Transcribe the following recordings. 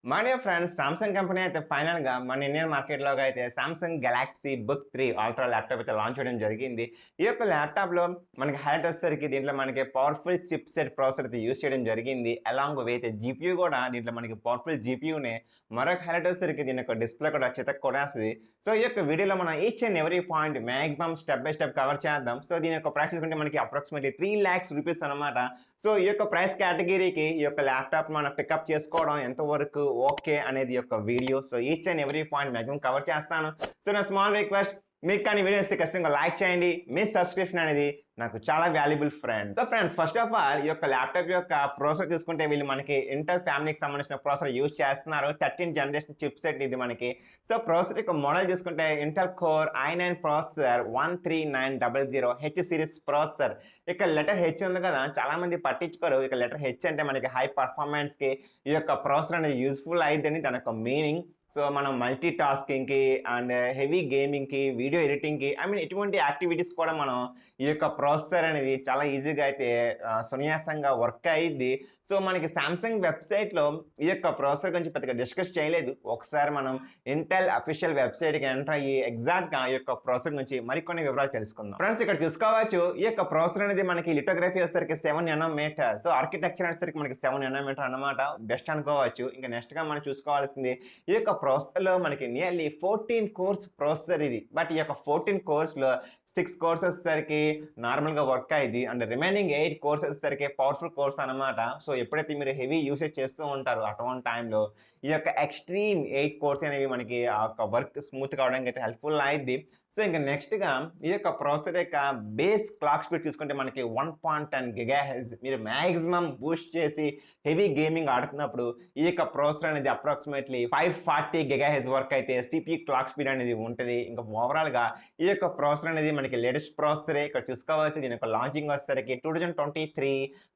My dear friends, Samsung company అయితే ఫైనల్‌గా మన ఇండియన్ మార్కెట్‌లోకి అయితే Samsung Galaxy book 3 ultra laptop అయితే లాంచ్ చేయడం జరిగింది. ఈ యొక్క ల్యాప్‌టాప్‌లో మనకి హైలైట్ వచ్చేసరికి దీంట్లో మనకి పవర్‌ఫుల్ చిప్‌సెట్ ప్రాసెసర్ అయితే యూజ్ చేయడం జరిగింది. అలాంగ్ విత్ జీపీయూ కూడా దీంట్లో మనకి పవర్‌ఫుల్ జీపీయూనే. మరొక హైలైట్ వచ్చేసరికి దీని యొక్క డిస్‌ప్లే కూడా చితక్ కొట్టేస్తది. సో ఈ యొక్క వీడియోలో మనం each and every point maximum step by step cover చేద్దాం. సో దీని యొక్క ప్రైస్ చూసుకుంటే మనకి అప్రాక్సిమేట్‌లీ 3,00,000 రూపీస్ అనమాట. సో ఈ యొక్క ప్రైస్ కేటగిరీకి ఈ యొక్క ల్యాప్‌టాప్ మనం పికప్ చేసుకోవడం ఎంతవరకు ఓకే అనేది యొక్క video. So each and every point maximum cover చేస్తాను. సో నా స్మాల్ రిక్వెస్ట్, మీకు కానీ వీడియో ఇస్తే ఖచ్చితంగా లైక్ చేయండి. మీ సబ్స్క్రిప్షన్ అనేది నాకు చాలా valuable friends. So friends, first of all ఈ యొక్క ల్యాప్టాప్ యొక్క ప్రాసెసర్ చూసుకుంటే వీళ్ళు మనకి ఇంటెల్ ఫ్యామిలీకి సంబంధించిన ప్రాసెసర్ యూజ్ చేస్తున్నారు. 13th జనరేషన్ చిప్ సెట్ ఇది మనకి. సో ప్రాసెసర్ యొక్క మోడల్ చూసుకుంటే Intel core i9 processor 13900 H series processor. ఇక లెటర్ హెచ్ ఉంది కదా, చాలా మంది పట్టించుకోరు. ఇక లెటర్ హెచ్ అంటే మనకి హై పర్ఫార్మెన్స్ కి ఈ యొక్క ప్రాసెసర్ అనేది యూస్ఫుల్ అయిద్దని దాని యొక్క మీనింగ్. సో మనం మల్టీ టాస్కింగ్‌కి అండ్ హెవీ గేమింగ్‌కి, వీడియో ఎడిటింగ్‌కి ఎటువంటి యాక్టివిటీస్ కూడా మనం ఈ యొక్క ప్రాసెసర్ అనేది చాలా ఈజీగా అయితే సునాయాసంగా వర్క్ అయ్యిద్ది. సో మనకి సామ్సంగ్ వెబ్‌సైట్‌లో ఈ యొక్క ప్రాసెసర్ గురించి పెద్దగా డిస్కస్ చేయలేదు. ఒకసారి మనం ఇంటెల్ అఫీషియల్ వెబ్‌సైట్‌కి ఎంటర్ అయ్యి ఎగ్జాక్ట్‌గా ఈ యొక్క ప్రాసెసర్ గురించి మరికొన్ని వివరాలు తెలుసుకుందాం. ఫ్రెండ్స్, ఇక్కడ చూసుకోవచ్చు ఈ యొక్క ప్రాసెసర్ అనేది మనకి లిథోగ్రఫీ వచ్చేసరికి 7 నానోమీటర్. సో ఆర్కిటెక్చర్ వచ్చేసరికి మనకి 7 నానోమీటర్ అన్నమాట. బెస్ట్ అనుకోవచ్చు. ఇంకా నెక్స్ట్‌గా మనం చూసుకోవాల్సింది ఈ యొక్క ప్రాసెసర్‌లో మనకి నియర్లీ 14 కోర్స్ ప్రాసెసర్ ఇది. బట్ ఈ యొక్క 14 కోర్స్‌లో 6 కోర్స్ వచ్చేసరికి నార్మల్‌గా వర్క్ అయ్యిద్ది. అండ్ రిమైనింగ్ 8 కోర్స్ వచ్చేసరికి పవర్‌ఫుల్ కోర్స్ అనమాట. సో ఎప్పుడైతే మీరు హెవీ యూసేజ్ చేస్తూ ఉంటారో అటువంటి టైంలో ఈ యొక్క ఎక్స్‌ట్రీమ్ 8 కోర్స్ అనేవి మనకి ఆ యొక్క వర్క్ స్మూత్ కావడానికి అయితే హెల్ప్‌ఫుల్ అయ్యిద్ది. సో ఇంక నెక్స్ట్‌గా ఈ యొక్క ప్రాసెసర్ యొక్క బేస్ క్లాక్ స్పీడ్ చూసుకుంటే మనకి 1.10 గిగాహెర్ట్జ్. మీరు మాక్సిమం బూస్ట్ చేసి హెవీ గేమింగ్ ఆడుతున్నప్పుడు ఈ యొక్క ప్రాసెసర్ అనేది అప్రాక్సిమేట్‌లీ 540 గిగాహెర్ట్జ్ వరకు అయితే సిపియు క్లాక్ స్పీడ్ అనేది ఉంటది. ఇంకా ఓవరాల్‌గా ఈ యొక్క ప్రాసెసర్ అనేది మనకి లేటెస్ట్ ప్రాసెసరే. ఇక్కడ చూసుకోవచ్చు దీని యొక్క లాంచింగ్ వచ్చేసరికి 2023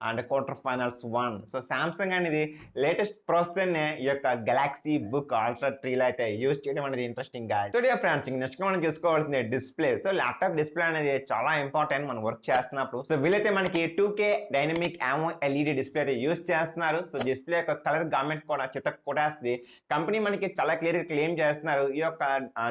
and quarter finals 1. So Samsung అనేది లేటెస్ట్ ప్రాసెసర్‌నే ఈ యొక్క గెలాక్సీ బుక్ అల్ట్రా 3లో అయితే యూజ్ చేయడం అనేది ఇంట్రెస్టింగ్ గా. సో డియర్ ఫ్రెండ్స్, నెక్స్ట్ మనం చూసుకోవాల్సింది డిస్ప్లే. సో ల్యాప్టాప్ డిస్ప్లే అనేది చాలా ఇంపార్టెంట్ మనం వర్క్ చేస్తున్నప్పుడు. సో వీళ్ళైతే మనకి 2K డైనమిక్ ఆమో ఎల్ఈడి డిస్ప్లే అయితే యూజ్ చేస్తున్నారు. సో డిస్ప్లే యొక్క కలర్ గార్మెంట్ కూడా చితక్ కొట్టేస్తుంది. కంపెనీ మనకి చాలా క్లియర్ గా క్లెయిమ్ చేస్తున్నారు ఈ యొక్క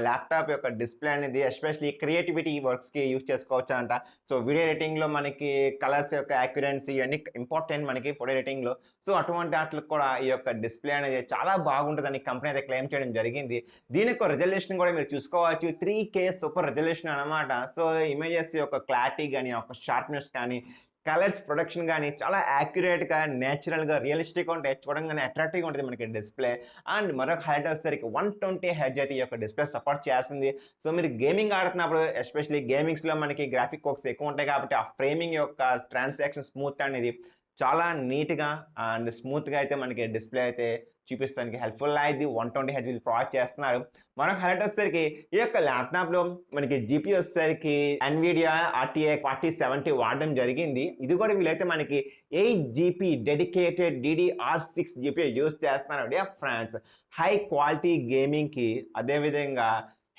ల్యాప్టాప్ యొక్క డిస్ప్లే అనేది ఎస్పెషల్లీ క్రియేటివిటీ వర్క్స్ కి యూజ్ చేసుకోవచ్చు అంట. సో వీడియో ఎడిటింగ్ లో మనకి కలర్స్ యొక్క యాక్యురెన్సీ ఇవన్నీ ఇంపార్టెంట్ మనకి ఫోటో ఎడిటింగ్ లో. సో అటువంటి వాటికి కూడా ఈ యొక్క డిస్ప్లే అనేది చాలా బాగుంటుందని కంపెనీ అయితే క్లెయిమ్ చేయడం జరిగింది. దీని యొక్క రిజల్యూషన్ కూడా మీరు చూసుకోవచ్చు. 3K సూపర్ రిజల్యూషన్ అన్నమాట. సో ఇమేజెస్ యొక్క క్లారిటీ గాని, ఒక షార్ప్‌నెస్ కానీ, కలర్స్ ప్రొడక్షన్ గాని చాలా యాక్యురేట్‌గా, నేచురల్‌గా, రియలిస్టిక్‌గా ఉంటాయి. చూడంగానే అట్రాక్టివ్‌గా ఉంటది మనకి డిస్ప్లే. అండ్ మరొక హైలైట్ వచ్చేసరికి 120 హెర్ట్జ్ అయితే ఈ యొక్క డిస్ప్లే సపోర్ట్ చేస్తుంది. సో మీరు గేమింగ్ ఆడుతున్నప్పుడు ఎస్పెషల్లీ గేమింగ్స్‌లో మనకి గ్రాఫిక్ కార్డ్స్ ఎక్కువ ఉంటాయి కాబట్టి ఆ ఫ్రేమింగ్ యొక్క ట్రాన్సాక్షన్ స్మూత్ అనేది చాలా నీట్‌గా అండ్ స్మూత్‌గా అయితే మనకి డిస్ప్లే అయితే చూపిస్తానికి హెల్ప్‌ఫుల్ అయ్యిద్ది. 120 హెర్ట్జ్ వీళ్ళు ప్రొవైడ్ చేస్తున్నారు. మరొక హైలైట్ వచ్చేసరికి ఈ యొక్క ల్యాప్‌టాప్‌లో మనకి జీపీయూ వచ్చేసరికి ఎన్విడియా ఆర్టీఎక్స్ 4070 వాడడం జరిగింది. ఇది కూడా వీళ్ళైతే మనకి 8 GB dedicated DDR6 GPU use చేస్తున్నారు. డియర్ ఫ్రెండ్స్, హై క్వాలిటీ గేమింగ్‌కి, అదే విధంగా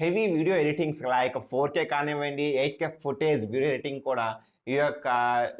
heavy video editings like 4K కానివ్వండి, 8K ఫుటేజ్ వీడియో ఎడిటింగ్ కూడా ఈ యొక్క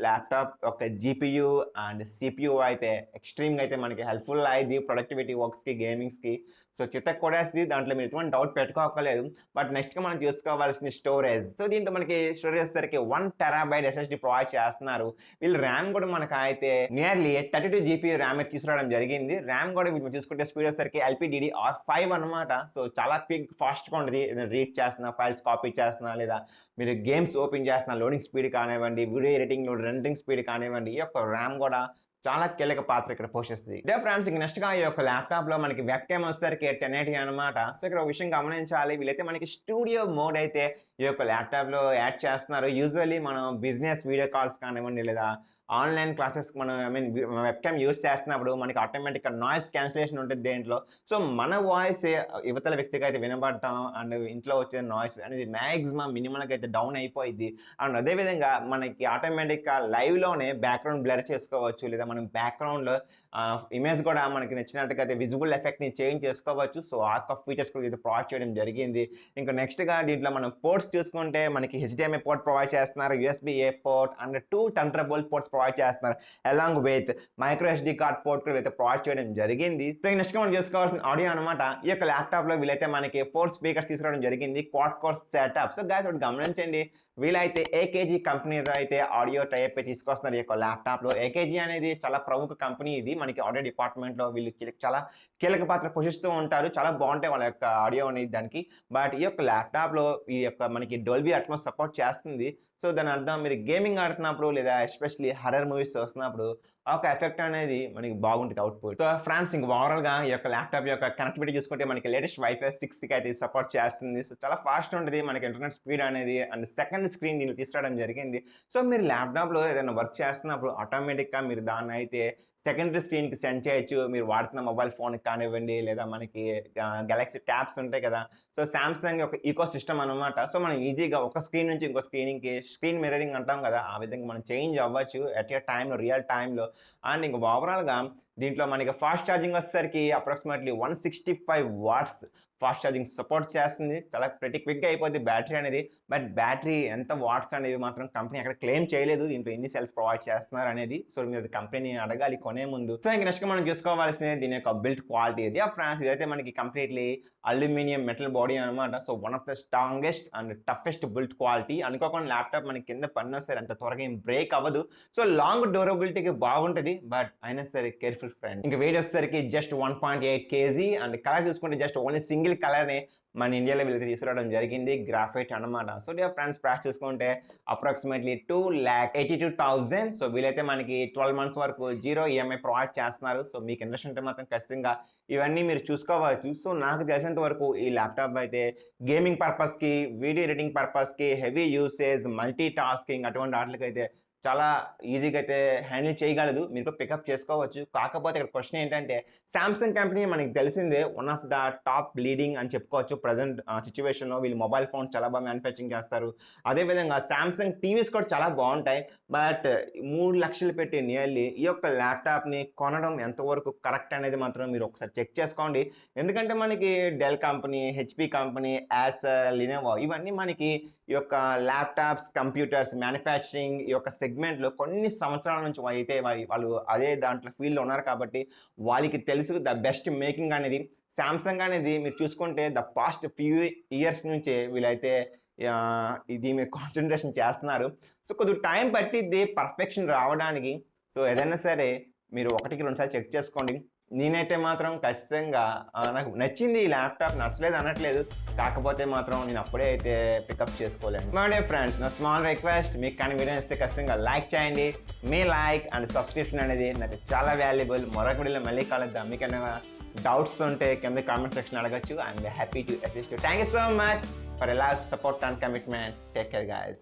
ల్యాప్టాప్ యొక్క జీపీయూ అండ్ సిపియూ అయితే ఎక్స్‌ట్రీమ్‌గా అయితే మనకి హెల్ప్‌ఫుల్ అయ్యిద్ది ప్రొడక్టివిటీ వర్క్స్‌కి, గేమింగ్స్‌కి. సో చితక్ కొట్టేస్తది. దాంట్లో మీరు ఎటువంటి డౌట్ పెట్టుకోక్కర్లేదు. బట్ నెక్స్ట్‌గా మనం చూసుకోవాల్సింది స్టోరేజ్. సో దీంట్లో మనకి స్టోరేజ్ వచ్చేసరికి 1 టెరాబైట్ ఎస్ఎస్‌డీ ప్రొవైడ్ చేస్తున్నారు. వీళ్ళు ర్యామ్ కూడా మనకైతే నియర్లీ 32 జీబీ ర్యామ్ అయితే తీసుకురావడం జరిగింది. ర్యామ్ కూడా వీళ్ళు చూసుకుంటే స్పీడ్ వచ్చేసరికి LPDDR5 అనమాట. సో చాలా క్విక్, ఫాస్ట్‌గా ఉంటది. ఏదైనా రీడ్ చేస్తున్నా, ఫైల్స్ కాపీ చేస్తున్నా, లేదా మీరు గేమ్స్ ఓపెన్ చేస్తున్నా లోడింగ్ స్పీడ్ కానివ్వండి, వీడియో ఎడిటింగ్‌లో రెండరింగ్ స్పీడ్ కానివ్వండి, ఈ యొక్క ర్యామ్ కూడా చాలా కీలక పాత్ర ఇక్కడ పోషిస్తది. ఇదే ఫ్రెండ్స్, ఇంక నెక్స్ట్‌గా ఈ యొక్క ల్యాప్‌టాప్‌లో మనకి వెబ్‌కామ్ వచ్చేసరికి 1080 అనమాట. సో ఇక్కడ ఒక విషయం గమనించాలి. వీళ్ళైతే మనకి స్టూడియో మోడ్ అయితే ఈ యొక్క ల్యాప్‌టాప్‌లో యాడ్ చేస్తున్నారు. యూజువల్లీ మనం బిజినెస్ వీడియో కాల్స్ కానివ్వండి, లేదా ఆన్‌లైన్ క్లాసెస్‌కి మనం వెబ్‌కామ్ యూజ్ చేస్తున్నప్పుడు మనకి ఆటోమేటిక్‌గా నాయిస్ క్యాన్సిలేషన్ ఉంటది దేంట్లో. సో మన వాయిస్ ఇవతల వ్యక్తికి అయితే వినబడటం అండ్ ఇంట్లో వచ్చే నాయిస్ అనేది మాక్సిమం మినిమల్‌గా అయితే డౌన్ అయిపోయిద్ది. అండ్ అదే విధంగా మనకి ఆటోమేటిక్‌గా లైవ్‌లోనే బ్యాక్‌గ్రౌండ్ బ్లర్ చేసుకోవచ్చు, లేదా మనం బ్యాక్‌గ్రౌండ్‌లో ఇమేజ్ కూడా మనకి నచ్చినట్టుగా అయితే విజిబుల్ ఎఫెక్ట్‌ని చేంజ్ చేసుకోవచ్చు. సో ఆ యొక్క ఫీచర్స్ కూడా ఇది ప్రొవైడ్ చేయడం జరిగింది. ఇంకా నెక్స్ట్‌గా దీంట్లో మనం పోర్ట్స్ చూసుకుంటే మనకి హెచ్‌డీఎంఐ పోర్ట్ ప్రొవైడ్ చేస్తున్నారు. USB A port and 2 thunderbolt ports provide చేస్తున్నారు. Along with micro SD card port కూడా అయితే ప్రొవైడ్ చేయడం జరిగింది. సో నెక్స్ట్ మనం చూసుకోవాల్సిన ఆడియో అనమాట. ఈ యొక్క ల్యాప్టాప్లో వీళ్ళైతే మనకి 4 స్పీకర్స్ తీసుకురావడం జరిగింది. Quad core setup. So guys ఒకటి గమనించండి, వీళ్ళైతే ఏకేజీ కంపెనీతో అయితే ఆడియో టైప్ తీసుకొస్తున్నారు ఈ యొక్క ల్యాప్టాప్లో. ఏకేజీ అనేది చాలా ప్రముఖ కంపెనీ. ఇది మనకి ఆడియో డిపార్ట్మెంట్లో వీళ్ళు చాలా కీలక పాత్ర పోషిస్తూ ఉంటారు. చాలా బాగుంటాయి వాళ్ళ యొక్క ఆడియో అనేది దానికి. బట్ ఈ యొక్క ల్యాప్టాప్లో ఈ యొక్క మనకి డోల్బీ అట్మాస్ సపోర్ట్ చేస్తుంది. సో దాని అర్థం మీరు గేమింగ్ ఆడుతున్నప్పుడు లేదా ఎస్పెషల్లీ హర్రర్ మూవీస్ చూస్తున్నప్పుడు ఒక ఎఫెక్ట్ అనేది మనకి బాగుంటుంది అవుట్పుట్. సో ఫ్రెండ్స్ ఇంక ఓవరాల్గా ఈ యొక్క ల్యాప్టాప్ యొక్క కనెక్టివిటీ చూసుకుంటే మనకి లేటెస్ట్ వైఫై 6కి అయితే సపోర్ట్ చేస్తుంది. సో చాలా ఫాస్ట్ ఉంటుంది మనకి ఇంటర్నెట్ స్పీడ్ అనేది. అండ్ సెకండ్ స్క్రీన్ దీన్ని తీసుకురావడం జరిగింది. సో మీరు ల్యాప్టాప్లో ఏదైనా వర్క్ చేస్తున్నప్పుడు ఆటోమేటిక్గా మీరు దాన్ని అయితే సెకండరీ స్క్రీన్కి సెండ్ చేయొచ్చు. మీరు వాడుతున్న మొబైల్ ఫోన్కి కానివ్వండి లేదా మనకి గెలాక్సీ ట్యాబ్స్ ఉంటాయి కదా. సో సామ్సంగ్ ఒక ఈకో సిస్టమ్ అనమాట. సో మనం ఈజీగా ఒక స్క్రీన్ నుంచి ఇంకో స్క్రీనింగ్కి స్క్రీన్ మిర్రరింగ్ అంటాం కదా, ఆ విధంగా మనం చేంజ్ అవ్వచ్చు ఎట్ ఏ టైంలో, రియల్ టైంలో. అండ్ ఇంక ఓవరాల్గా దీంట్లో మనకి ఫాస్ట్ ఛార్జింగ్ వచ్చేసరికి approximately 165 watts fast charging support చేస్తుంది. చాలా ప్రతి క్విక్గా అయిపోద్ది బ్యాటరీ అనేది. బట్ బ్యాటరీ ఎంత వాట్స్ అనేవి మాత్రం కంపెనీ అక్కడ క్లెయిమ్ చేయలేదు దీంట్లో ఎన్ని సెల్స్ ప్రొవైడ్ చేస్తున్నారు అనేది. సో మీరు కంపెనీని అడగాలి కొనే ముందు. సో ఇంక నెక్స్ట్ మనం చూసుకోవాల్సింది దీని యొక్క బిల్డ్ క్వాలిటీ. ఇది ఫ్రాన్స్ ఇదైతే మనకి కంప్లీట్లీ అల్యూమినియం మెటల్ బాడీ అనమాట. So one of the strongest and toughest build quality. అనుకోకుండా ల్యాప్టాప్ మనకి కింద పడినా సరే అంత త్వరగా ఏం బ్రేక్ అవ్వదు. సో లాంగ్ డ్యూరబిలిటీకి బాగుంటుంది. బట్ అయినా సరే కేర్ఫుల్ ఫ్రెండ్. ఇంకా వెయిట్ వచ్చేసరికి జస్ట్ 1.8 kg. అండ్ కలర్ చూసుకుంటే జస్ట్ ఓన్లీ సింగిల్ కలర్ని మన ఇండియాలో వీళ్ళకి తీసుకురావడం జరిగింది, గ్రాఫైట్ అనమాట. సో డియర్ ఫ్రెండ్స్ ప్రైస్ చూసుకుంటే అప్రాక్సిమేట్లీ 2,82,000. సో వీళ్ళైతే మనకి 12 months వరకు 0 EMI ప్రొవైడ్ చేస్తున్నారు. సో మీకు ఇంట్రెస్ట్ ఉంటే మాత్రం ఖచ్చితంగా ఇవన్నీ మీరు చూసుకోవచ్చు. సో నాకు తెలిసినంత వరకు ఈ ల్యాప్టాప్ అయితే గేమింగ్ పర్పస్కి, వీడియో ఎడిటింగ్ పర్పస్కి, హెవీ యూసేజ్, మల్టీ టాస్కింగ్ అటువంటి వాటికైతే చాలా ఈజీగా అయితే హ్యాండిల్ చేయగలదు. మీరు పికప్ చేసుకోవచ్చు. కాకపోతే ఇక్కడ క్వశ్చన్ ఏంటంటే సామ్సంగ్ కంపెనీ మనకి తెలిసిందే one of the top leading అని చెప్పుకోవచ్చు ప్రజెంట్ సిచ్యువేషన్లో. వీళ్ళు మొబైల్ ఫోన్ చాలా బాగా మ్యానుఫ్యాక్చరింగ్ చేస్తారు. అదేవిధంగా సామ్సంగ్ టీవీస్ కూడా చాలా బాగుంటాయి. బట్ 3 లక్షలు పెట్టి నియర్లీ ఈ యొక్క ల్యాప్టాప్ని కొనడం ఎంతవరకు కరెక్ట్ అనేది మాత్రం మీరు ఒకసారి చెక్ చేసుకోండి. ఎందుకంటే మనకి Dell company, HP company, Acer, Lenovo ఇవన్నీ మనకి ఈ యొక్క ల్యాప్టాప్స్, కంప్యూటర్స్ మ్యానుఫ్యాక్చరింగ్ ఈ యొక్క సెగ్మెంట్లో కొన్ని సంవత్సరాల నుంచి అయితే వాళ్ళు అదే దాంట్లో ఫీల్డ్లో ఉన్నారు కాబట్టి వాళ్ళకి తెలుసు ద బెస్ట్ మేకింగ్ అనేది. సామ్సంగ్ అనేది మీరు చూసుకుంటే ద పాస్ట్ ఫ్యూ ఇయర్స్ నుంచే వీళ్ళైతే ఇది మీరు కాన్సన్ట్రేషన్ చేస్తున్నారు. సో కొద్దిగా టైం పట్టిద్ది పర్ఫెక్షన్ రావడానికి. సో ఏదైనా సరే మీరు 1కి 2 సార్లు చెక్ చేసుకోండి. నేనైతే మాత్రం ఖచ్చితంగా నాకు నచ్చింది ఈ ల్యాప్టాప్, నచ్చలేదు అనట్లేదు. కాకపోతే మాత్రం నేను అప్పుడే అయితే పికప్ చేసుకోలేను. మై డియర్ ఫ్రెండ్స్, నా స్మాల్ రిక్వెస్ట్, మీకు కానీ వీడియో ఇస్తే ఖచ్చితంగా లైక్ చేయండి. మీ లైక్ అండ్ సబ్స్క్రిప్షన్ అనేది నాకు చాలా వాల్యుబుల్. మరొక వీడియోలో మళ్ళీ కలుద్దాం. మీకైనా డౌట్స్ ఉంటే కింద కామెంట్ సెక్షన్ అడగచ్చు. I'm happy to assist. Thank you so much for a last support and commitment. Take care guys.